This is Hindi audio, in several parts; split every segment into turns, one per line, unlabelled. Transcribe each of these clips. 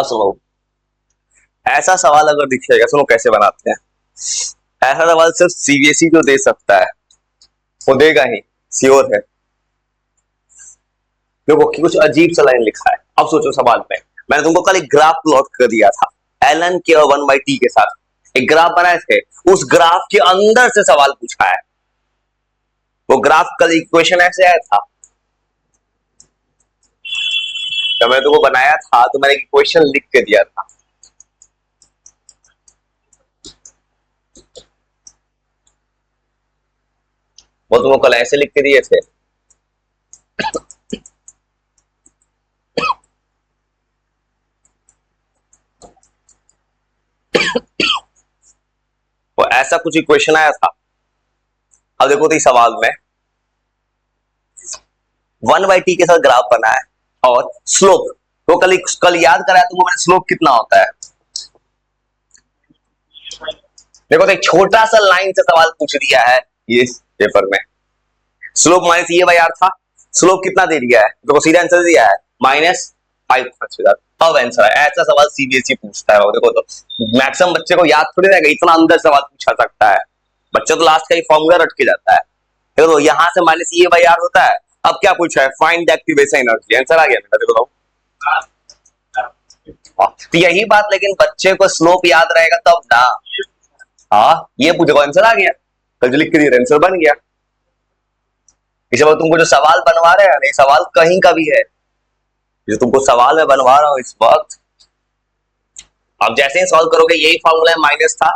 अब सुनो, ऐसा सवाल अगर दिखेगा, सुनो कैसे बनाते हैं। ऐसा सवाल सिर्फ सीबीएसई जो दे सकता है, वो देगा ही, श्योर है। देखो कि कुछ अजीब सा लाइन लिखा है। अब सोचो सवाल में, मैंने तुमको कल एक ग्राफ प्लॉट कर दिया था एल के और 1/t के साथ एक ग्राफ बनाए थे। उस ग्राफ के अंदर से सवाल पूछा है। वो ग्राफ कल इक्वेशन ऐसे आया था, जब मैंने तुमको बनाया था तो मैंने इक्वेशन लिख के दिया था। वो तुमको कल ऐसे लिख के दिए थे। वो ऐसा कुछ इक्वेशन आया था। अब देखो तो इस सवाल में 1/t के साथ ग्राफ बना है और स्लोप, तो कल याद कराया तुमको मैंने, स्लोप कितना होता है। देखो तो एक छोटा सा लाइन से सवाल पूछ दिया है ये पेपर में। स्लोप माइनस ये बाई आर था। स्लोप कितना दे दिया है, देखो सीधा आंसर दिया है -5। अब आंसर है। ऐसा सवाल सीबीएसई पूछता है। देखो तो मैक्सिमम बच्चे को याद थोड़ी रहेगा, इतना अंदर सवाल पूछा सकता है। बच्चा तो लास्ट का ही फॉर्मूला रट के जाता है। देखो यहां से माइनस ये बाई आर होता है। अब क्या पूछा है, find the activation energy. Answer आ गया मेरा, देखो तो यही बात, लेकिन बच्चे को स्लोप याद रहेगा तब ना। हाँ ये पूछो, आंसर आ गया, कल जो लिख के दिया आंसर बन गया। इस बार तुमको जो सवाल बनवा रहे हैं ना, सवाल कहीं का भी है, जो तुमको सवाल में बनवा रहा हूं इस वक्त। अब जैसे ही सॉल्व करोगे, यही फॉर्मूला है, माइनस था,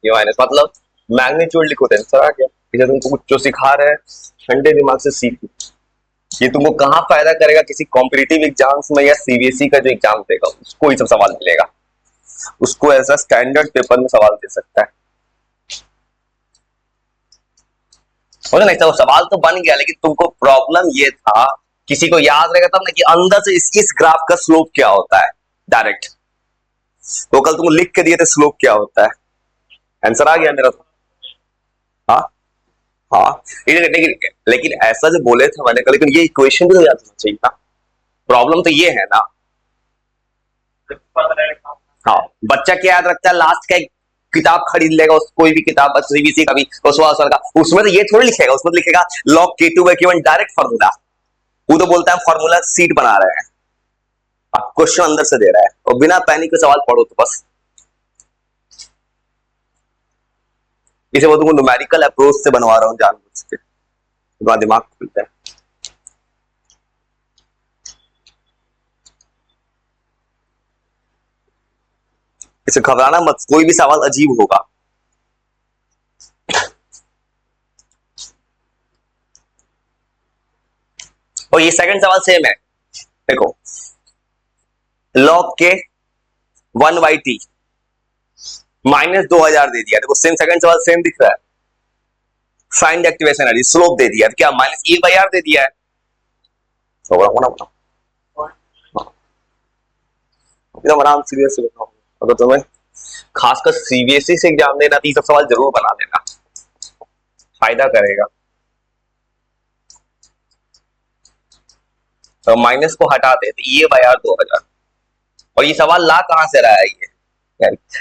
ये माइनस मतलब मैग्नीट्यूड लिखो तो आंसर आ गया। इसे तुमको कुछ जो सिखा रहे हैं ठंडे दिमाग से सीखो। ये तुमको कहां फायदा करेगा, किसी कॉम्पिटिटिव एग्जाम्स में या सीबीएसई का जो एग्जाम देगा उसको ही सब सवाल मिलेगा। उसको ऐसा स्टैंडर्ड पेपर में सवाल दे सकता है। नहीं तो सवाल तो बन गया, लेकिन तुमको प्रॉब्लम ये था, किसी को याद रहेगा तब ना कि अंदर से इस ग्राफ का स्लोप क्या होता है डायरेक्ट। तो कल तुमको लिख के दिए थे स्लोप क्या होता है। आंसर आ गया मेरा तो। हाँ हाँ, लेकिन ऐसा जो बोले थे मैंने कल, लेकिन ये इक्वेशन भी तो याद होना चाहिए ना। प्रॉब्लम तो ये है ना। हाँ, बच्चा क्या याद रखता है, लास्ट का एक किताब खरीद लेगा, उस कोई भी किताब सीबीएसई का भी, उसवाल का, उसमें तो ये थोड़ी लिखेगा, उसमें तो लिखेगा log K2 equal direct formula. वो तो बोलता है फार्मूला सीट बना रहे हैं, आप क्वेश्चन अंदर से दे रहा है और बिना पैनिक के सवाल पढ़ो तो बस। इसे वो तुमको न्यूमेरिकल अप्रोच से बनवा रहा हूं जानबूझ के, तुम्हारा दिमाग खुलता है। इसे घबराना मत, कोई भी सवाल अजीब होगा। और ये सेकंड सवाल सेम है, देखो लॉग के 1/t -2000 दे दिया। देखो सेम, सेकंड सवाल सेम दिख रहा है। फाइंड एक्टिवेशन एनर्जी, स्लोप दे दिया, क्या -e/r दे दिया है। एकदम आराम सीरियस से बताओ। अगर तुम्हें खासकर सीबीएसई से एग्जाम देना तो ये सब सवाल जरूर बना लेना, फायदा करेगा। तो माइनस को हटा दे तो e/r 2000। और ये सवाल ला कहां से रहा है, ये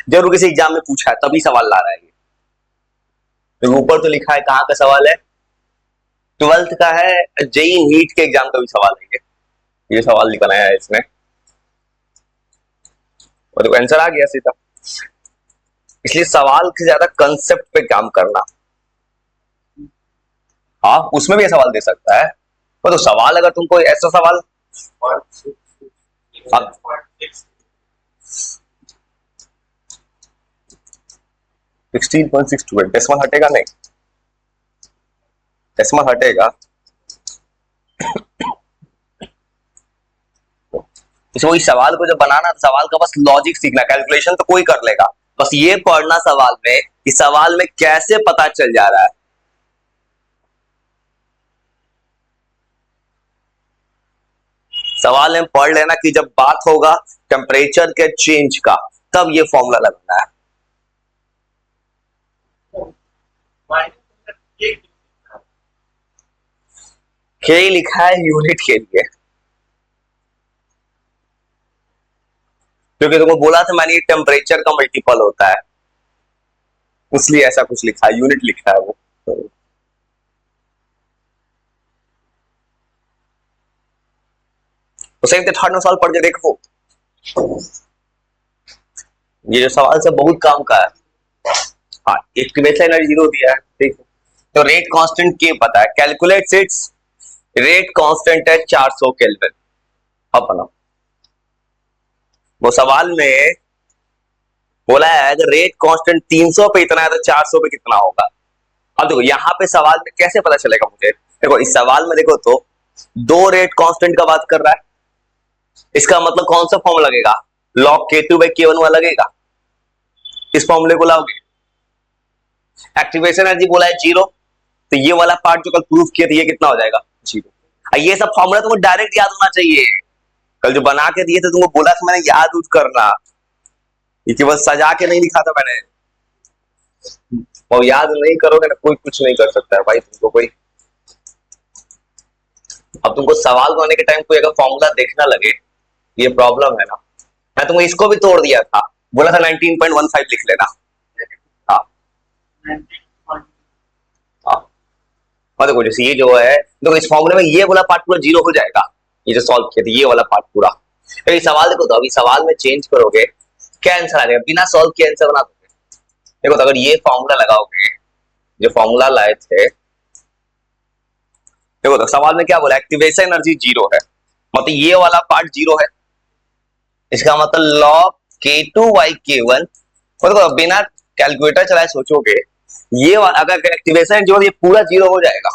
जरूर किसी एग्जाम में पूछा है तभी सवाल ला रहा है ये। तो ऊपर तो लिखा है, कहां का सवाल है, 12th का है, जेई नीट के एग्जाम का भी सवाल है ये सवाल बनाया है इसने, और आंसर आ गया सीधा। इसलिए सवाल से ज्यादा कंसेप्ट पे काम करना। हाँ उसमें भी ये सवाल दे सकता है, तो सवाल अगर तुमको ऐसा सवाल, अब 16.62 डेसिमल हटेगा नहीं, डेसिमल हटेगा। इसमें इस सवाल को जब बनाना, सवाल का बस लॉजिक सीखना, कैलकुलेशन तो कोई कर लेगा, बस ये पढ़ना सवाल में कि सवाल में कैसे पता चल जा रहा है। सवाल में पढ़ लेना कि जब बात होगा टेम्परेचर के चेंज का, तब ये फॉर्मूला लगाना है। के लिखा है यूनिट के लिए, क्योंकि तुमको बोला था मैंने, ये टेम्परेचर का मल्टीपल होता है, इसलिए ऐसा कुछ लिखा है, यूनिट लिखा है वो। तो सही थर्ड में सवाल पढ़ के देखो, ये जो सवाल से बहुत काम का है। हाँ, एक बेसलाइन एनर्जी जीरो दिया है, ठीक है। तो रेट कांस्टेंट के पता है, कैलकुलेट इट्स रेट कांस्टेंट है 400 केल्विन। अब बनाओ, वो सवाल में बोला है अगर रेट कांस्टेंट 300 पे इतना है तो 400 पे कितना होगा। अब देखो यहाँ पे सवाल में कैसे पता चलेगा मुझे, देखो इस सवाल में देखो तो दो रेट कांस्टेंट का बात कर रहा है, इसका मतलब कौन सा फॉर्म लगेगा, log k2 by k1 वाला लगेगा, इस फॉर्मूले को लाओगे। एक्टिवेशन एनर्जी बोला है जीरो, तो ये वाला पार्ट जो कल प्रूफ किया था ये कितना हो जाएगा, जीरो। ये सब फॉर्मूला तुमको डायरेक्ट याद होना चाहिए, कल जो बना के दिए थे तुमको बोला था मैंने याद उठ करना, ये केवल सजा के नहीं लिखा था मैंने, और याद नहीं करोगे ना कोई कुछ नहीं कर सकता है भाई तुमको कोई। अब तुमको सवाल बनाने के टाइम कोई अगर फॉर्मूला देखना लगे, ये प्रॉब्लम है ना। मैं तुमको इसको भी तोड़ दिया था, बोला था 19.15 लिख लेना। हाँ हाँ, और देखो जैसे ये जो है, देखो इस फॉर्मूले में ये वाला पार्ट पूरा जीरो हो जाएगा, ये जो सॉल्व किया था ये वाला पार्ट पूरा। तो ये सवाल देखो, तो अभी सवाल में चेंज करोगे क्या आंसर आ जाएगा, बिना सॉल्व किए आंसर बना दोगे। देखो तो अगर ये फॉर्मूला लगाओगे, जो फॉर्मूला लाए थे, देखो तो सवाल में क्या बोला, एक्टिवेशन एनर्जी जीरो है, मतलब ये वाला पार्ट जीरो है, इसका मतलब log k2 by k1। देखो बिना कैलकुलेटर चलाए सोचोगे, ये अगर एक्टिवेशन जो ये पूरा जीरो हो जाएगा,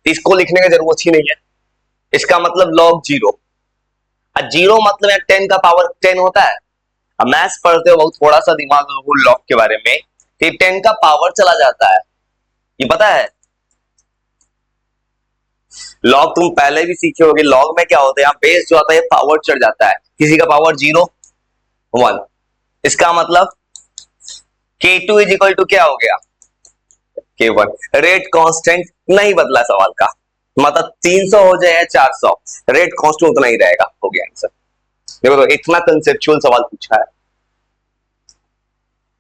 इसको लिखने की जरूरत ही नहीं है, इसका मतलब log जीरो। जीरो मतलब 10 का पावर 10 होता है, अब मैथ्स पढ़ते हो बहुत थोड़ा सा दिमाग लगाओ लॉग के बारे में, 10 का पावर चला जाता है, ये पता है। लॉग तुम पहले भी सीखे होगे, लॉग में क्या होता है, यहाँ बेस जो आता है पावर चढ़ जाता है, किसी का पावर 0 1, इसका मतलब k2 इज इक्वल टू क्या हो गया, k1। रेट कांस्टेंट नहीं बदला सवाल का, मतलब 300 हो जाए या 400, रेट कांस्टेंट उतना ही रहेगा, हो गया आंसर। देखो तो इतना कंसेप्चुअल सवाल पूछा है,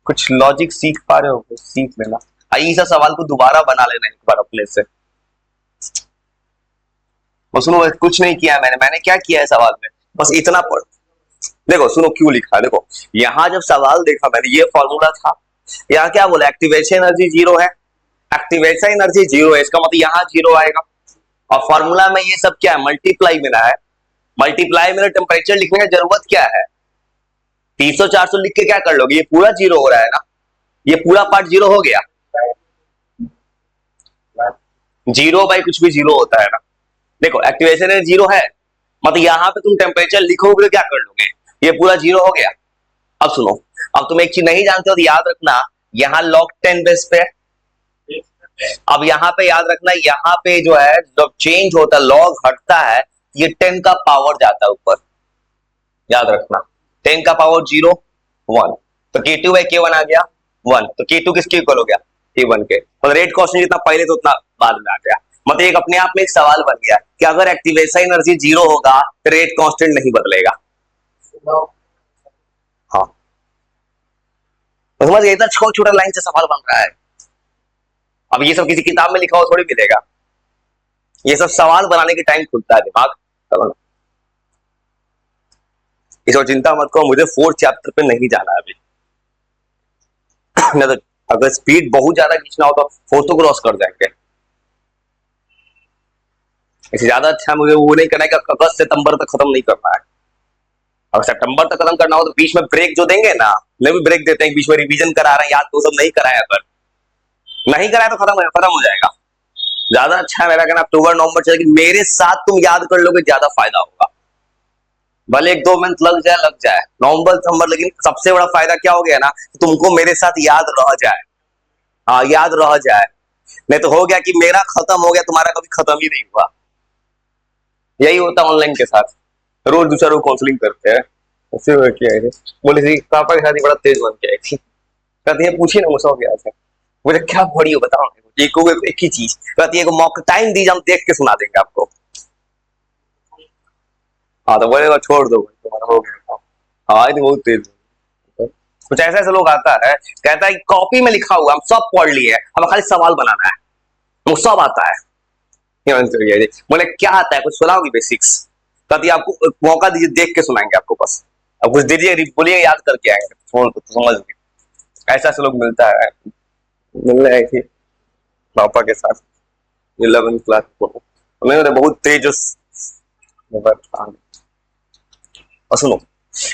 कुछ लॉजिक सीख पा रहे हो, सीख लेना। ऐसा सवाल को दोबारा बना लेना एक बार अपने से। सुनो कुछ नहीं किया मैंने क्या किया है सवाल में, बस इतना पढ़। देखो सुनो क्यों लिखा, देखो यहां जब सवाल देखा मैंने, ये फॉर्मूला था, यहाँ क्या बोला, एक्टिवेशन एनर्जी जीरो है, एक्टिवेशन एनर्जी जीरो है, इसका मतलब यहाँ जीरो आएगा। और फॉर्मूला में ये सब क्या है, मल्टीप्लाई में है, मल्टीप्लाई में टेम्परेचर लिखने की जरूरत क्या है, 300 400 लिख के क्या कर लोगे, ये पूरा जीरो हो रहा है ना, ये पूरा पार्ट जीरो हो गया, जीरो बाई कुछ भी जीरो होता है ना। देखो एक्टिवेशन एनर्जी जीरो है, मतलब यहां पे तुम टेम्परेचर लिखोगे तो क्या कर लोगे, ये पूरा जीरो हो गया। अब सुनो, अब तुम एक चीज नहीं जानते हो तो याद रखना, यहाँ log 10 बेस पे, अब यहाँ पे याद रखना, यहाँ पे जो है जब चेंज होता है लॉग हटता है, ये 10 का पावर जाता है ऊपर, याद रखना 10 का पावर 0 1, तो k2 बाई k1 आ गया 1, तो k2 किसके इक्वल हो गया, k1 के। तो रेट कांस्टेंट जितना पहले तो उतना बाद में आ गया, मतलब एक अपने आप में एक सवाल बन गया कि अगर एक्टिवेशन एनर्जी जीरो होगा तो रेट कांस्टेंट नहीं बदलेगा। हाँ तो समझ गए, इतना छोटा छोटा लाइन से सवाल बन रहा है। अब ये सब किसी किताब में लिखा हो थोड़ी मिलेगा, ये सब सवाल बनाने के टाइम खुलता है दिमाग। चलो इस और चिंता मत करो, मुझे 4th चैप्टर पे नहीं जाना अभी नहीं तो अगर स्पीड बहुत ज्यादा खींचना हो तो 4th क्रॉस कर जाएंगे। इससे ज्यादा अच्छा मुझे वो नहीं करना है कि अगस्त सितंबर तक खत्म नहीं करना है, अगर सितंबर तक खत्म करना हो तो बीच में ब्रेक जो देंगे ना, नहीं भी ब्रेक देते हैं, बीच में रिवीजन करा रहे हैं, याद तो सब नहीं कराया, अगर नहीं कराया तो खत्म हो जाएगा। ज्यादा अच्छा है मेरा कहना अक्टूबर नवंबर चलेगी, मेरे साथ तुम याद कर लोगे ज्यादा फायदा होगा, भले 1-2 मंथ लग जाए नवंबर दिसंबर, लेकिन सबसे बड़ा फायदा क्या हो गया ना, तुमको मेरे साथ याद रह जाए। हाँ याद रह जाए, नहीं तो हो गया कि मेरा खत्म हो गया तुम्हारा कभी खत्म ही नहीं हुआ। यही होता ऑनलाइन के साथ, रोज दूसरा रोज काउंसलिंग करते हैं, बोले थी पापा के साथ बड़ा तेज बन के आई थी, कहती है पूछिए ना मुझसे हो गया था, मुझे क्या पढ़ी हो बताओ, एक ही चीज कहती है, मौका टाइम दीजिए हम देख के सुना देंगे आपको। हाँ तो बोलेगा छोड़ दो तुम्हारा हो गया, हाँ बहुत तेज कुछ ऐसे ऐसे लोग आता है, कहता है कॉपी में लिखा हुआ हम सब पढ़ लिए, हमें खाली सवाल बनाना है, वो सब आता है। बोले क्या आता है, कुछ सुनाओगी बेसिक्स? कभी आपको मौका दीजिए, देख के सुनाएंगे आपको, बस अब कुछ दीजिए, बोलिए, याद करके आएंगे, तो समझ गए। ऐसा ऐसा लोग मिलता है। मिलने आई थी पापा के साथ 11th क्लास को, मैंने बहुत तेज और सुनो,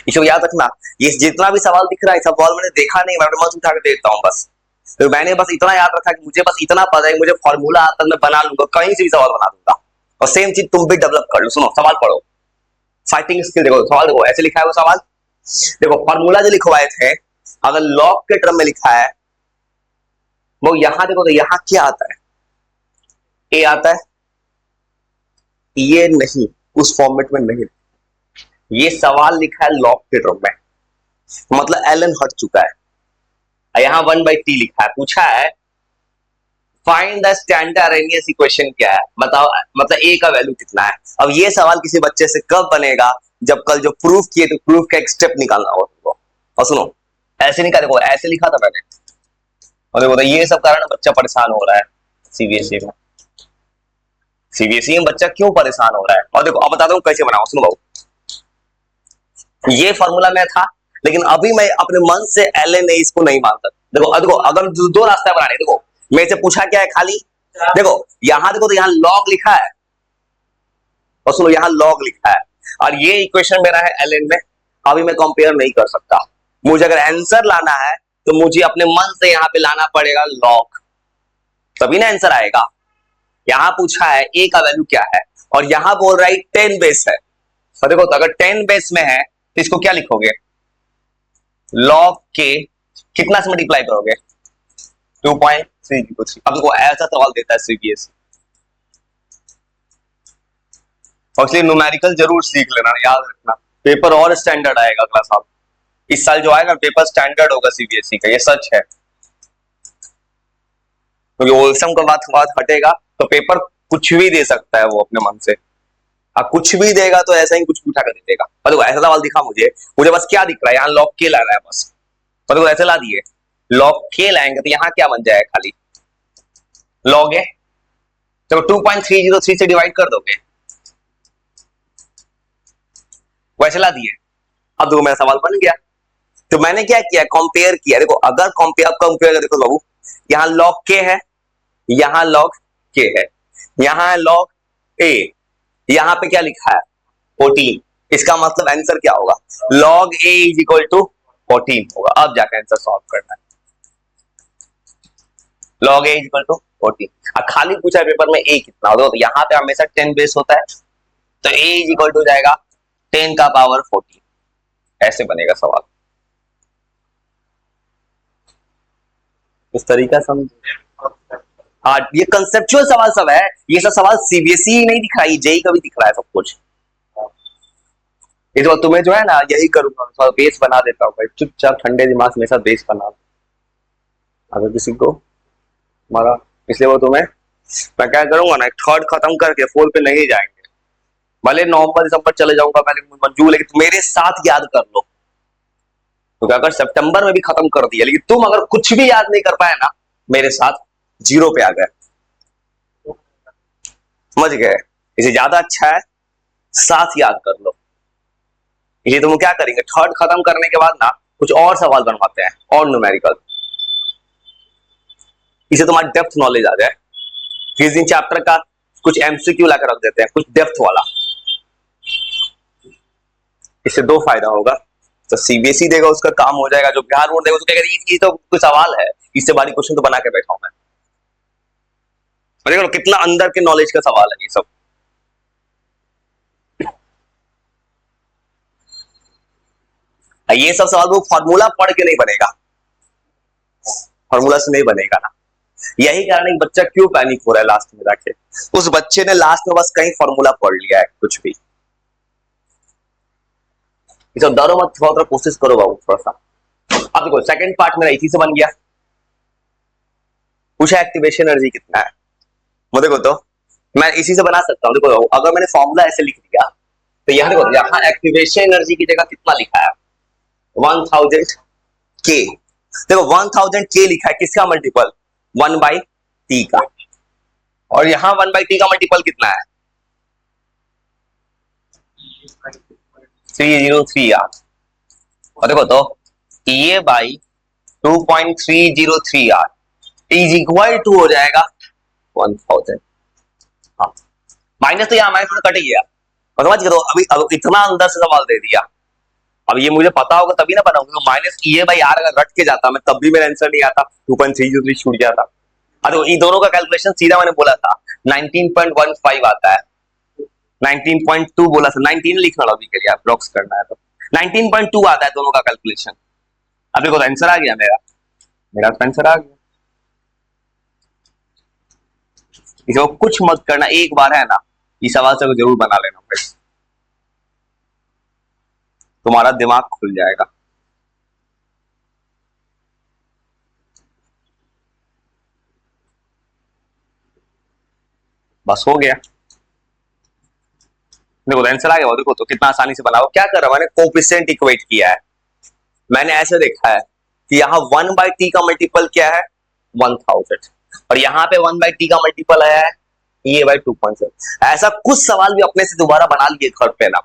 इसको याद रखना, ये जितना भी सवाल दिख रहा है सवाल मैंने देखा नहीं, मैं मन उठा के देखता हूँ बस। तो मैंने बस इतना याद रखा कि मुझे बस इतना पता है, मुझे फॉर्मूला आता है, मैं बना लूंगा, कहीं से भी सवाल बना दूंगा। और सेम चीज तुम भी डेवलप कर लो। सुनो सवाल पढ़ो, फाइटिंग स्किल देखो, सवाल देखो, ऐसे लिखा है वो सवाल, देखो फॉर्मूला जो लिखवाए थे, अगर लॉग के टर्म में लिखा है वो यहां देखो, तो यहां क्या आता है, ए आता है, ये नहीं, उस फॉर्मेट में नहीं, ये सवाल लिखा है लॉग के टर्म में, मतलब एलन हट चुका है। यहां 1/t लिखा है, पूछा है फाइंड द स्टैंडर्ड इक्वेशन क्या है, बताओ, मतलब ए का वैल्यू कितना है। अब ये सवाल किसी बच्चे से कब बनेगा, जब कल जो प्रूफ किए तो प्रूफ का एक स्टेप निकालना होगा तुमको। और सुनो, ऐसे नहीं, देखो ऐसे लिखा था मैंने, और देखो ये सब कारण बच्चा परेशान हो रहा है सीबीएसई में। सीबीएसई में बच्चा क्यों परेशान हो रहा है, और देखो अब बताता हूँ कैसे बनाओ। सुनो बाबू, ये फॉर्मूला में था, लेकिन अभी मैं अपने मन से एलएन इसको नहीं मानता। देखो देखो, अगर दो रास्ता बनाने, देखो मेरे से पूछा क्या है खाली, देखो यहां देखो, तो यहां लॉग लिखा है, और सुनो यहाँ लॉग लिखा है, और ये इक्वेशन मेरा है एलएन में। अभी मैं कंपेयर नहीं कर सकता, मुझे अगर आंसर लाना है तो मुझे अपने मन से यहाँ पे लाना पड़ेगा लॉग, तभी ना आंसर आएगा। यहां पूछा है ए का वैल्यू क्या है, और यहां बोल रहा है 10 बेस है, तो देखो तो अगर 10 बेस में है तो इसको क्या लिखोगे, लॉग के कितना से मल्टीप्लाई करोगे, 2.303। अब देखो ऐसा सवाल देता है सीबीएसई, और इसलिए न्यूमेरिकल जरूर सीख लेना, याद रखना, पेपर और स्टैंडर्ड आएगा अगला साल। इस साल जो आएगा पेपर स्टैंडर्ड होगा सीबीएसई का, ये सच है, क्योंकि ओल्सम का बात हटेगा तो पेपर कुछ भी दे सकता है वो अपने मन से, कुछ भी देगा तो ऐसा ही कुछ पूछा कर देगा। और देखो ऐसा सवाल दिखा मुझे, मुझे बस क्या दिख रहा है, यहाँ लॉग के लाना है बस, और देखो ऐसे ला दिए, लॉग के लाएंगे तो यहाँ क्या बन जाएगा, खाली लॉग है, तो 2.303 से डिवाइड कर दोगे, वैसे ला दिए। अब देखो मेरा सवाल बन गया, तो मैंने क्या किया, कंपेयर किया। देखो अगर कंपेयर देखो बाबू, यहाँ लॉग के है, यहाँ लॉग के है, यहाँ लॉग ए, यहाँ पे क्या लिखा है 14, इसका मतलब आंसर क्या होगा, log a is equal to 14 होगा। अब जाकर आंसर सॉल्व करना है, log a is equal to 14। अब खाली पूछा है पेपर में a कितना होगा, तो यहाँ पे हमेशा 10 बेस होता है, तो a इज इक्वल टू जाएगा 10 का पावर 14, ऐसे बनेगा सवाल। इस तरीका समझ, हाँ ये कंसेप्चुअल सवाल सब है, ये सब सवाल सीबीएसई नहीं दिख रहा है, जेई का भी दिख रहा है सब कुछ। इस बार तुम्हें जो है ना यही करूंगा, थोड़ा बेस बना देता हूँ भाई, चुपचाप ठंडे दिमाग में साथ बेस बना, अगर किसी को मारा, इसलिए वो तुम्हें मैं क्या करूंगा ना, थर्ड खत्म करके फोर्थ पे नहीं जाएंगे, भले नवंबर दिसंबर चले जाऊंगा पहले मंजूर, लेकिन तुम मेरे साथ याद कर लो, तो अगर सितंबर में भी खत्म कर दिया, लेकिन तुम अगर कुछ भी याद नहीं कर पाए ना, मेरे साथ 0 पे आ गए, समझ गए, इसे ज्यादा अच्छा है साथ याद कर लो। ये तुम क्या करेंगे, थर्ड खत्म करने के बाद ना कुछ और सवाल बनवाते हैं और न्यूमेरिकल, इसे तुम्हारी डेप्थ नॉलेज आ जाए। किस दिन चैप्टर का कुछ एमसीक्यू लाकर रख देते हैं, कुछ डेप्थ वाला, इससे 2 फायदा होगा, तो सीबीएसई देगा उसका काम हो जाएगा, जो बिहार बोर्ड देगा उसको कहेगा ये तो कोई सवाल है, इससे बड़ी क्वेश्चन तो बना के बैठा हूं मैं, देखो कितना अंदर के नॉलेज का सवाल है ये सब। ये सब सवाल वो फॉर्मूला पढ़ के नहीं बनेगा, फॉर्मूला से नहीं बनेगा ना, यही कारण है बच्चा क्यों पैनिक हो रहा है लास्ट में जाके, उस बच्चे ने लास्ट में बस कहीं फॉर्मूला पढ़ लिया है कुछ भी। ये सब डरो मत, थोड़ा कोशिश करो बाबू थोड़ा सा। अब देखो सेकंड पार्ट मेरा इसी से बन गया, पूछा एक्टिवेशन एनर्जी कितना है, वो देखो तो मैं इसी से बना सकता हूँ। देखो अगर मैंने फॉर्मूला ऐसे लिख दिया, तो यहाँ देखो यहाँ एक्टिवेशन एनर्जी की जगह कितना लिखा है 1000 के, देखो 1000 के लिखा है, किसका मल्टीपल, 1/t का, और यहां 1/t का मल्टीपल कितना है, 303 यार। और देखो तो ये बाई 2.303 यार इज इक्वल टू हो जाएगा 1000। हाँ, माइनस तो यहाँ माइनस कट गया, और समझ गए, तो अभी अब इतना अंदर से सवाल दे दिया, अब ये मुझे पता होगा तभी ना बनाऊंगा, तो माइनस ये भाई यार अगर रट के जाता मैं तब भी मेरा आंसर नहीं आता, 2.303 छूट जाता। अरे इन दोनों का कैलकुलेशन सीधा मैंने बोला था 19.15 आता है, 19.2 बोला था, 19 लिखना अभी के लिए ब्लॉक्स करना है तो 19.2 आता है दोनों का कैलकुलेशन। अब देखो आंसर आ गया मेरा, मेरा तो आंसर आ गया। इसको कुछ मत करना, एक बार है ना ये सवाल से जरूर बना लेना भाई, तुम्हारा दिमाग खुल जाएगा। बस हो गया, देखो आंसर आ गया, देखो तो कितना आसानी से बनाओ। क्या कर रहा हूं मैंने, कोफिशिएंट इक्वेट किया है, मैंने ऐसे देखा है कि यहाँ 1/t का मल्टीपल क्या है 1000, और यहाँ पे 1/t का मल्टीपल आया है ये बाई 2.7। ऐसा कुछ सवाल भी अपने से दोबारा बना लिए घर पे ना,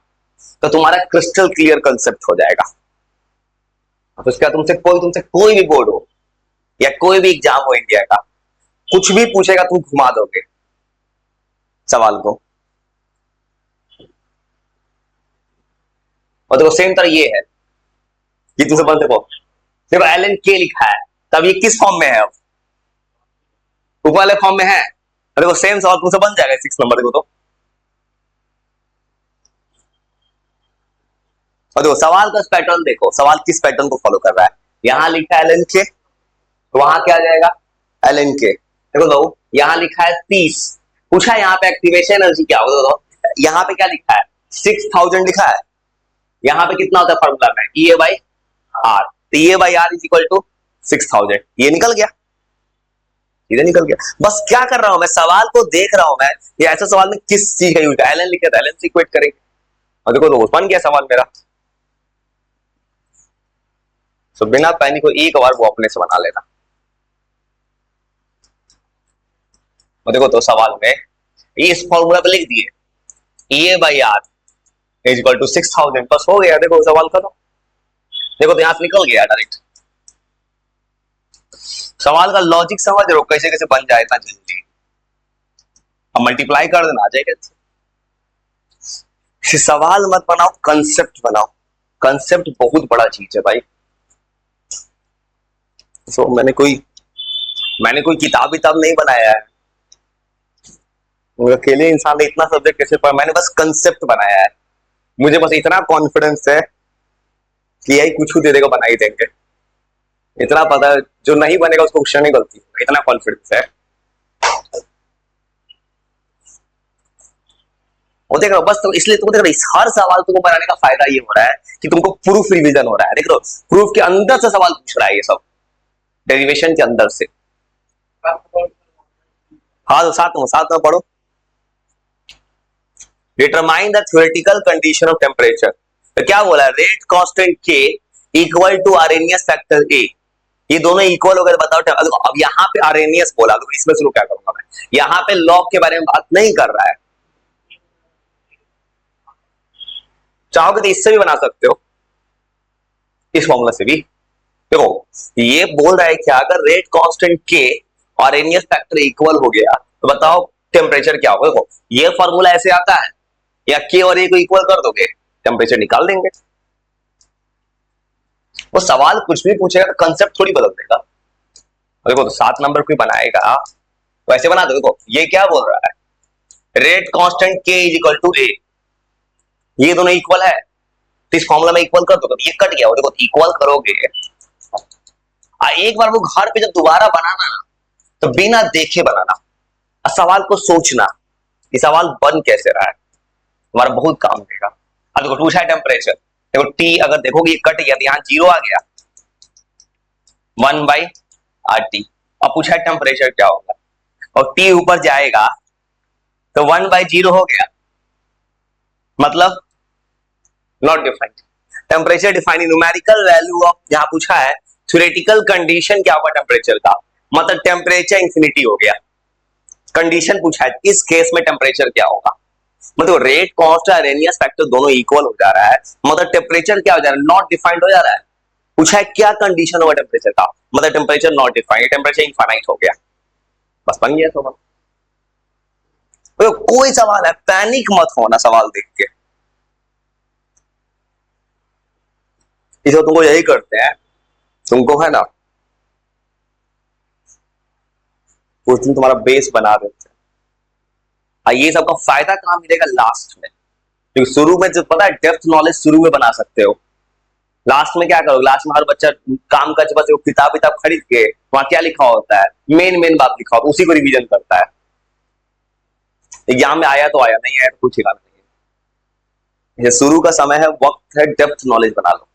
तो तुम्हारा क्रिस्टल क्लियर कंसेप्ट हो जाएगा। तो उसका तुमसे कोई भी बोर्ड हो या कोई भी एग्जाम हो इंडिया का, कुछ भी पूछेगा तुम घुमा दोगे सवाल को। और देखो सेम तरह ये है, ये तुमसे बन देखो, देखो एल एन के लिखा है, तब ये किस फॉर्म में है, अब ऊपर वाले फॉर्म में है। देखो सेम सवाल तुमसे बन जाएगा 6 नंबर, देखो तो, और देखो सवाल का पैटर्न देखो, सवाल किस पैटर्न को फॉलो कर रहा है, यहां लिखा है एल एन के, तो वहां क्या आ जाएगा एल एन के। देखो दो यहां लिखा है 30, पूछा है यहाँ पे एक्टिवेशन एनर्जी क्या होगा, दो यहाँ पे क्या लिखा है 6000 लिखा है, यहाँ पे कितना होता है फॉर्मूला में E बाई आर, तो E by R is equal to 6000, ये निकल गया, सीधे निकल गया। बस क्या कर रहा हूं मैं, सवाल को देख रहा हूं मैं, ये ऐसा सवाल में किस चीज का यूज है, एल एन लिखा था एल एन से इक्वेट करेंगे, और देखो तो बन गया सवाल मेरा। तो बिना पैनिक को एक बार वो अपने से बना लेना। और देखो तो सवाल में ये इस फॉर्मूला पे लिख दिए E by R is equal to 6000, बस हो गया, देखो सवाल खत्म। देखो तो यहां से निकल गया डायरेक्ट, सवाल का लॉजिक समझ रहे हो कैसे कैसे बन जाए इतना जल्दी, अब मल्टीप्लाई कर देना आ जाएगा। सवाल मत बनाओ, कंसेप्ट बनाओ, कंसेप्ट बहुत बड़ा चीज है भाई। तो मैंने कोई किताब नहीं बनाया है, अकेले इंसान ने इतना सब्जेक्ट कैसे पढ़ा, मैंने बस कंसेप्ट बनाया है, मुझे बस इतना कॉन्फिडेंस है कि यही कुछ दे देगा बना ही देंगे, इतना पता है जो नहीं बनेगा उसको क्वेश्चन नहीं गलती, इतना कॉन्फिडेंस है। वो देख रहा बस, तो इसलिए तुम देख रहे हर सवाल तुमको बनाने का फायदा ये हो रहा है कि तुमको प्रूफ रिवीजन हो रहा है, देख लो प्रूफ के अंदर से सवाल पूछ रहा है ये सब, डेरिवेशन के अंदर से। हाँ तो साथ में पढ़ो, determine the theoretical condition of temperature, तो क्या बोला, रेट कांस्टेंट के इक्वल टू आरएनएस फैक्टर ए, ये दोनों इक्वल हो गए, बताओ। अब यहाँ पे आरएनएस बोला, तो इसमें शुरू क्या करूंगा मैं, यहाँ पे लॉग के बारे में बात नहीं कर रहा है, चाहोगे तो इससे भी बना सकते हो, इस फॉर्मूला से भी। देखो ये बोल रहा है कि अगर रेट कांस्टेंट के और एनएस फैक्टर इक्वल हो गया तो बताओ टेम्परेचर क्या होगा। देखो ये फॉर्मूला ऐसे आता है, या के और ए को इक्वल कर दोगे टेम्परेचर निकाल देंगे। वो सवाल कुछ भी पूछेगा तो कंसेप्ट थोड़ी बदल देगा। देखो तो 7 नंबर कोई बनाएगा तो ऐसे बना दो, देखो ये क्या बोल रहा है, रेट कांस्टेंट के इज इक्वल टू ए, ये दोनों इक्वल है तो इस फॉर्मूला में इक्वल कर दो, ये कट गया, देखो इक्वल करोगे। एक बार वो घर पे जब दोबारा बनाना ना, तो बिना देखे बनाना, सवाल को सोचना ये सवाल बन कैसे रहा है, हमारा बहुत काम देगा। अब देखो पूछा है टेम्परेचर, देखो टी अगर देखोगे ये कट गया तो यहाँ 0 आ गया 1/RT, अब पूछा है टेम्परेचर क्या होगा, और टी ऊपर जाएगा तो 1/0 हो गया, मतलब not defined. Temperature defining numerical value of, यहां पूछा है थ्योरेटिकल कंडीशन क्या होगा टेम्परेचर का, मतलब टेम्परेचर इंफिनिटी हो गया, कंडीशन पूछा है इस केस में टेम्परेचर क्या होगा, मतलब रेट कॉन्स्ट अरेनियस फैक्टर दोनों इक्वल हो जा रहा है, मतलब टेम्परेचर क्या हो जा रहा है, नॉट डिफाइंड हो जा रहा है। पूछा है क्या कंडीशन होगा टेम्परेचर का, मतलब temperature not defined, temperature infinite हो गया, बस बन गया सवाल। तो कोई सवाल है, पैनिक मत होना सवाल देख के, इसे तुमको यही करते हैं, तुमको है ना उस दिन तुम्हारा बेस बना देते हैं, ये सबका फायदा कहां मिलेगा, लास्ट में, क्योंकि शुरू में जो पता है डेप्थ नॉलेज शुरू में बना सकते हो, लास्ट में क्या करोगे, लास्ट में हर बच्चा काम का बस वो किताब खरीद के वहां क्या लिखा होता है, मेन मेन बात लिखा होता है, उसी को रिवीजन करता है, एग्जाम में आया तो आया, नहीं आया तो कुछ ठिकाना नहीं है। ये शुरू का समय है, वक्त है, डेप्थ नॉलेज बना लो,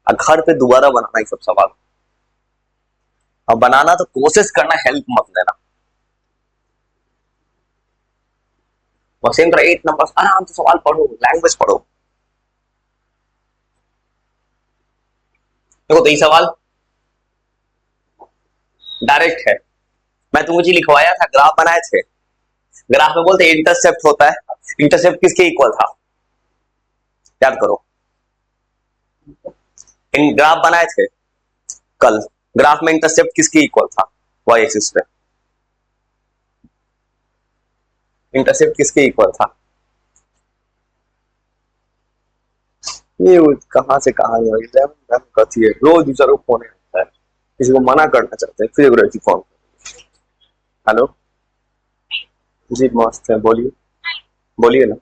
घर पे दोबारा बनाना ये सब सवाल, अब बनाना तो कोशिश करना, हेल्प मत लेना, सेम तरह 8 नंबर आराम से सवाल पढ़ो, लैंग्वेज पढ़ो। देखो तो ये सवाल डायरेक्ट है, मैं तुमको जी लिखवाया था, ग्राफ बनाए थे, ग्राफ में बोलते इंटरसेप्ट होता है, इंटरसेप्ट किसके इक्वल था, याद करो, इन ग्राफ बनाए थे कल, ग्राफ में इंटरसेप्ट किसके इक्वल था, वाई एक्सिस पे इंटरसेप्ट किसके इक्वल था, ये कहां से कहां कथी है, रोज दूसरा को फोन आता है, किसी को मना करना चाहते हैं फिर एक फोन, हेलो जी मस्त है, बोलिए बोलिए ना,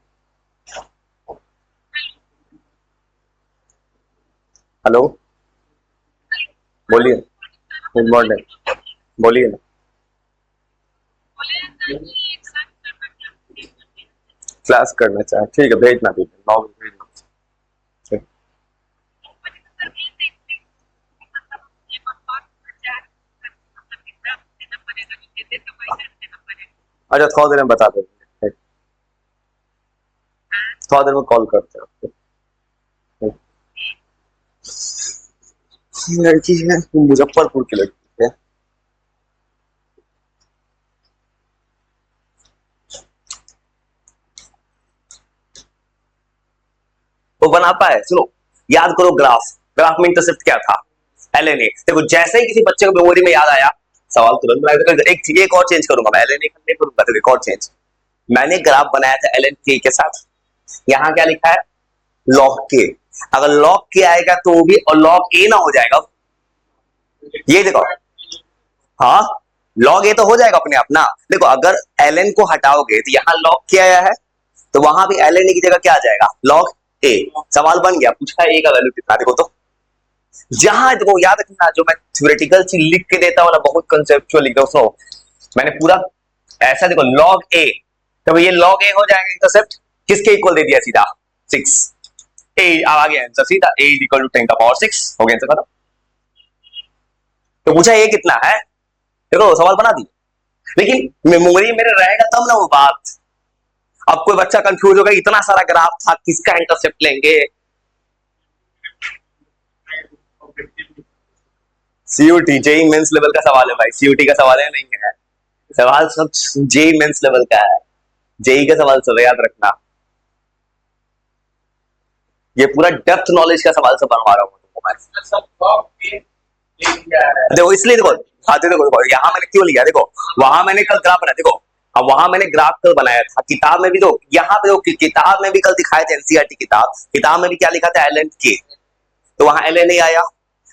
हेलो बोलिए, गुड मॉर्निंग, बोलिए ना, क्लास करना चाहे ठीक है, भेजना दीजिए 9 बजे भेजना, अच्छा थोड़ा देर में बता देंगे, थोड़ा देर में कॉल करते हैं आपको, लड़की है मुजफ्फरपुर की लड़की है, वो बना पाए, सुनो याद करो ग्राफ, ग्राफ में इंटरसेप्ट क्या था, एलएनए, देखो जैसे ही किसी बच्चे को मेमोरी में याद आया सवाल तुरंत बनाया, एक और चेंज करूंगा मैं, एलएनए नहीं करूंगा, तो एक और चेंज, मैंने ग्राफ बनाया था एलएन के साथ, यहाँ क्या लिखा है लॉग के, अगर लॉग के आएगा तो भी और लॉग ए ना हो जाएगा, ये देखो, हाँ लॉग ए तो हो जाएगा अपने आप ना, देखो अगर एलएन को हटाओगे तो यहाँ लॉग के आया है, तो वहां भी एलएन की जगह क्या आ जाएगा, लॉग ए, सवाल बन गया, पूछा है ए का वैल्यू कितना, देखो तो जहां देखो याद रखना, जो मैं थ्योरेटिकल चीज लिख के देता वाला बहुत कंसेप्चुअल लिख रहा हूं, मैंने पूरा ऐसा देखो लॉग ए, तो ये लॉग ए हो जाएगा, इंटरसेप्ट किसके इक्वल दे दिया सीधा 6, ए आ गया आंसर सीधा, ए इज इक्वल टू 10 का पावर 6 हो गया आंसर खत्म, तो पूछा ए कितना है, देखो सवाल बना दी, लेकिन मेमोरी मेरे रहेगा तब ना वो बात, अब कोई बच्चा कंफ्यूज होगा इतना सारा ग्राफ था किसका इंटरसेप्ट लेंगे, सीयूटी जेई मेंस लेवल का सवाल है भाई, सीयूटी का सवाल है नहीं है, सवाल सब जेई मेंस लेवल का है, जेई का सवाल सब याद रखना, ये पूरा डेप्थ नॉलेज का सवाल सब बनवा रहा हूँ तुमको मैं, देखो इसलिए देखो, हाँ देखो यहाँ मैंने क्यों लिया, देखो वहां मैंने कल ग्राफ बनाया, देखो अब वहां मैंने ग्राफ कल बनाया था, किताब में भी तो यहाँ पे देखो किताब में भी कल दिखाए थे, एनसीईआरटी किताब में भी क्या लिखा था एलएन के, तो वहां एलएन नहीं आया,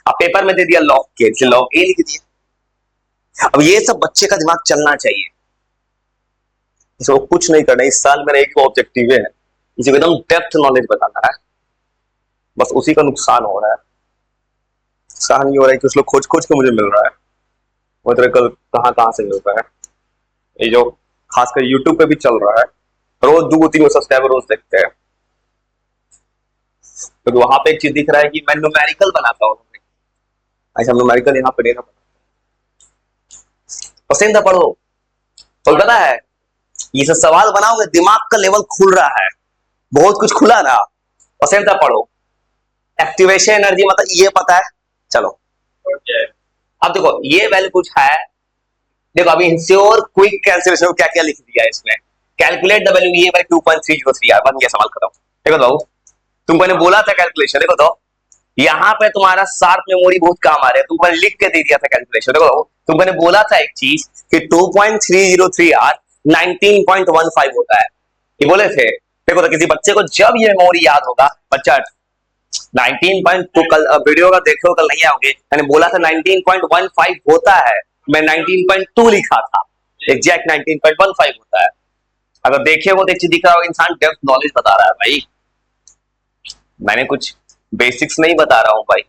अब पेपर में दे दिया लॉग के, लॉग ए लिख दिया, अब ये सब बच्चे का दिमाग चलना चाहिए, इसको कुछ नहीं करना, इस साल मेरा एक ऑब्जेक्टिव है, इसी को एकदम डेप्थ नॉलेज बताना है, बस उसी का नुकसान हो रहा है, नुकसान ये हो रहा है कि उस लोग खोज खोज के मुझे मिल रहा है, वो तरह कल कहां से मिल रहा है, ये जो खासकर यूट्यूब पे भी चल रहा है, रोज 2-3 सब्सक्राइबर रोज देखते हैं, तो वहां पे एक चीज दिख रहा है कि मैं न्यूमेरिकल बनाता हूँ, अच्छा न्यूमेरिकल यहाँ पे देना पसंद है, पढ़ो तो पता है ये सब सवाल बनाओगे दिमाग का लेवल खुल रहा है, बहुत कुछ खुला ना, पसंद है पढ़ो, एक्टिवेशन एनर्जी मतलब ये पता है, चलो अब देखो ये वैल्यू कुछ है, देखो अभी इंश्योर क्विक कैंसिलेशन क्या क्या लिख दिया है इसमें, कैलकुलेट द वैल्यू ये बाय 2.303 यार, बन गया सवाल खत्म। देखो तो तुमको ने बोला था कैलकुलेशन, देखो तो यहाँ पे तुम्हारा शार्प मेमोरी बहुत काम आ रहा है, तुमको लिख के दे दिया था कैलकुलेशन। देखो तुमको ने बोला था एक चीज कि 2.303 आर 19.15 होता है, ये बोले थे। देखो तो किसी बच्चे को जब ये मेमोरी याद होगा, बच्चा 19. कल वीडियो का देखो, कल नहीं आओगे, मैंने बोला था 19.15 होता है, मैं 19.2 लिखा था, एग्जैक्ट 19.15 होता है। अगर देखे वो तो एक चीज दिख रहा होगा, इंसान डेप्थ नॉलेज बता रहा है भाई, मैंने कुछ बेसिक्स नहीं बता रहा हूं भाई,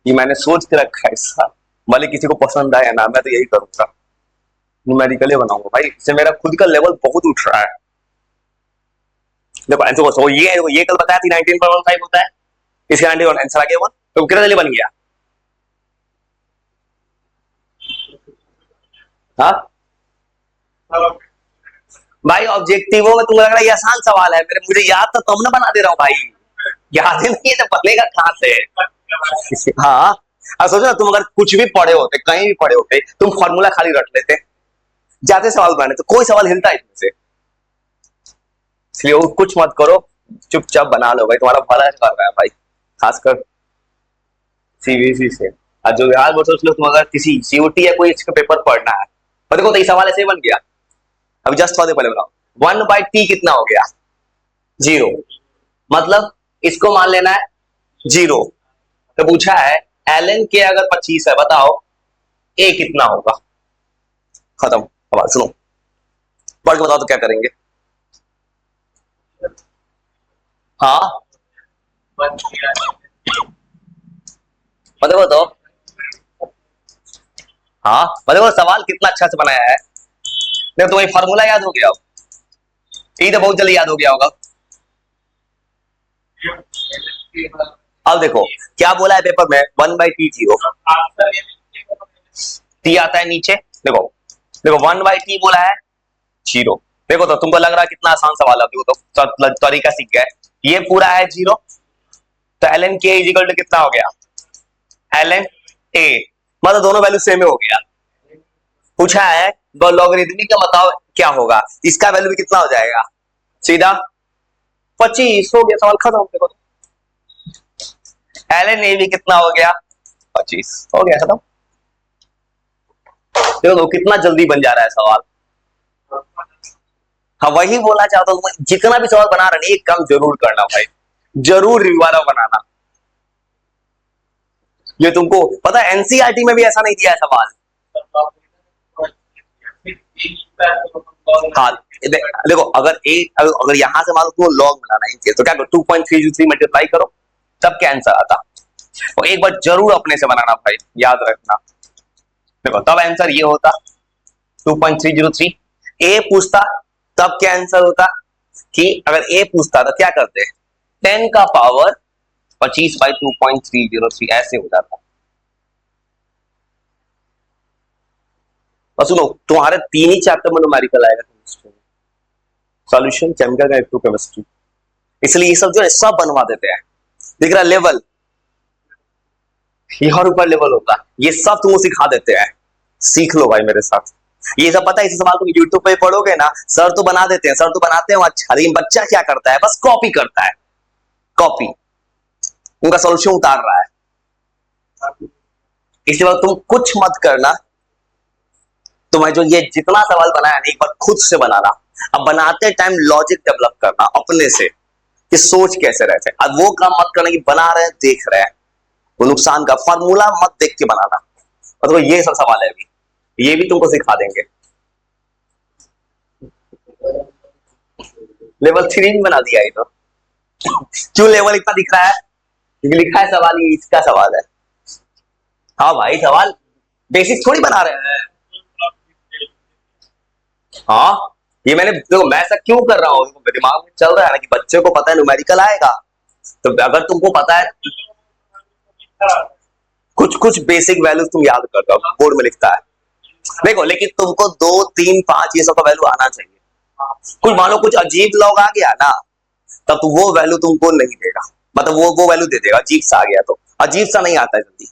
ये मैंने सोच के रखा है ऐसा, भले किसी को पसंद आया ना, मैं तो यही करूंगा, न्यूमेरिकली बनाऊंगा भाई, इससे मेरा खुद का लेवल बहुत उठ रहा है। देखो आंसर को ये कल बताया थी 19.15 होता है, इसका आंसर आ गया, तो कितना जल्दी बन गया। हाँ भाई ऑब्जेक्टिव में तुमको लग रहा है ये आसान सवाल है, मेरे मुझे याद था तब ना बना दे रहा हूँ भाई, याद ही नहीं है तो बनेगा कहां से। हाँ अब सोचो ना, तुम अगर कुछ भी पढ़े होते, कहीं भी पढ़े होते, तुम फॉर्मूला खाली रट लेते, जाते सवाल बनाने तो कोई सवाल हिलता है इसमें से, इसलिए वो कुछ मत करो, चुपचाप बना लो भाई, तुम्हारा भला कर रहा है भाई, खासकर सीबीएसई से। और जो यार वो सोच लो, तुम अगर किसी सीओटी या कोई इसका पेपर पढ़ना है, और देखो तो ये सवाल ऐसे ही बन गया, अभी जस्ट थोड़ा देर पहले बनाओ 1/t कितना हो गया, 0, मतलब इसको मान लेना है 0। तो पूछा है ln के अगर 25 है, बताओ a कितना होगा, खत्म सवाल। सुनो पढ़ के बताओ तो क्या करेंगे। हाँ बताओ तो, हाँ बताओ सवाल कितना अच्छा से बनाया है, देखो तुम्हें फार्मूला याद हो गया, ये तो बहुत जल्दी याद हो गया होगा। अब देखो क्या बोला है पेपर में, 1/t 0, t आता है नीचे, देखो देखो 1/t बोला है 0, देखो तो तुमको लग रहा है कितना आसान सवाल है, देखो तो तरीका सीख गए, ये पूरा है 0, तो ln k इक्वल टू कितना हो गया, ln a, मतलब दोनों वैल्यू सेम हो गया। पूछा है लॉगरिथमिक का बताओ क्या होगा, इसका वैल्यू भी कितना हो जाएगा, सीधा 25 हो गया, सवाल खत्म। देखो ln a भी कितना हो गया, 25 हो गया, खत्म। देखो कितना जल्दी बन जा रहा है सवाल। हाँ वही बोलना चाहता हूं, जितना भी सवाल बना रहे एक काम जरूर करना भाई, जरूर रिवारा बनाना। ये तुमको पता है एनसीईआरटी में भी ऐसा नहीं दिया है सवाल। हाँ देखो अगर यहां से मान लो तुम लॉग बनाना ही चाहिए, तो क्या करो 2.303 मल्टीप्लाई करो, तब क्या आंसर आता। और एक बार जरूर अपने से बनाना भाई, याद रखना। देखो तब आंसर ये होता 2.303। ए पूछता तब क्या आंसर होता कि अगर ए पूछता तो क्या करते, 10 का पावर 25 बाई 2.303 ऐसे हो जाता। और सुनो तुम्हारे 3 ही चैप्टर में न्यूमेरिकल आएगा केमिस्ट्री में, सॉल्यूशन, केमिकल का, इलेक्ट्रोकेमिस्ट्री, इसलिए ये सब जो है सब बनवा देते हैं। दिख रहा लेवल, यहाँ ऊपर लेवल होता है, ये सब तुमको सिखा देते हैं, सीख लो भाई मेरे साथ। ये सब पता है, इस सवाल तुम यूट्यूब पे पढ़ोगे ना, सर तो बना देते हैं, सर तो बनाते हैं अच्छा, लेकिन बच्चा क्या करता है, बस कॉपी करता है, कॉपी, उनका सॉल्यूशन उतार रहा है। इसके बाद तुम कुछ मत करना, तुम्हें जो ये जितना सवाल बनाया ना, एक बार खुद से बनाना। अब बनाते टाइम लॉजिक डेवलप करना अपने से कि सोच कैसे रहते हैं। अब वो काम मत करना कि बना रहे हैं देख रहे हैं, वो नुकसान का, फार्मूला मत देख के बनाना। मतलब ये सब सवाल है, अभी ये भी तुमको सिखा देंगे। लेवल 3 में बना दिया ये तो। क्यों लेवल इतना दिख रहा है, क्योंकि लिखा है सवाल ये इसका सवाल है। हाँ भाई सवाल बेसिक थोड़ी बना रहे हैं। हाँ ये मैंने देखो मैं ऐसा क्यों कर रहा हूँ, दिमाग में चल रहा है ना कि बच्चे को पता है न्यूमेरिकल आएगा, तो अगर तुमको पता है कुछ कुछ बेसिक वैल्यूज तुम याद करते हो, बोर्ड में लिखता है देखो, लेकिन तुमको 2, 3, 5 ये सब का वैल्यू आना चाहिए। कुछ मान लो कुछ अजीब लॉग आ गया ना, तब तो वो वैल्यू तुमको नहीं देगा, मतलब वो वैल्यू दे देगा, अजीब सा आ गया तो, अजीब सा नहीं आता है जल्दी।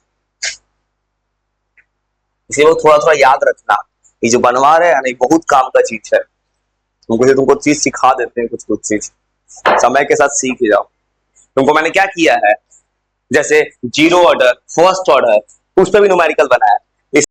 इसलिए वो थोड़ा थोड़ा याद रखना। ये जो बनवा रहे हैं ना, ये बहुत काम का चीज है। तुमको चीज सिखा देते हैं, कुछ कुछ चीज समय के साथ सीख ही जाओ। तुमको मैंने क्या किया है, जैसे जीरो ऑर्डर, फर्स्ट ऑर्डर, उस पर भी न्यूमेरिकल बनाया है।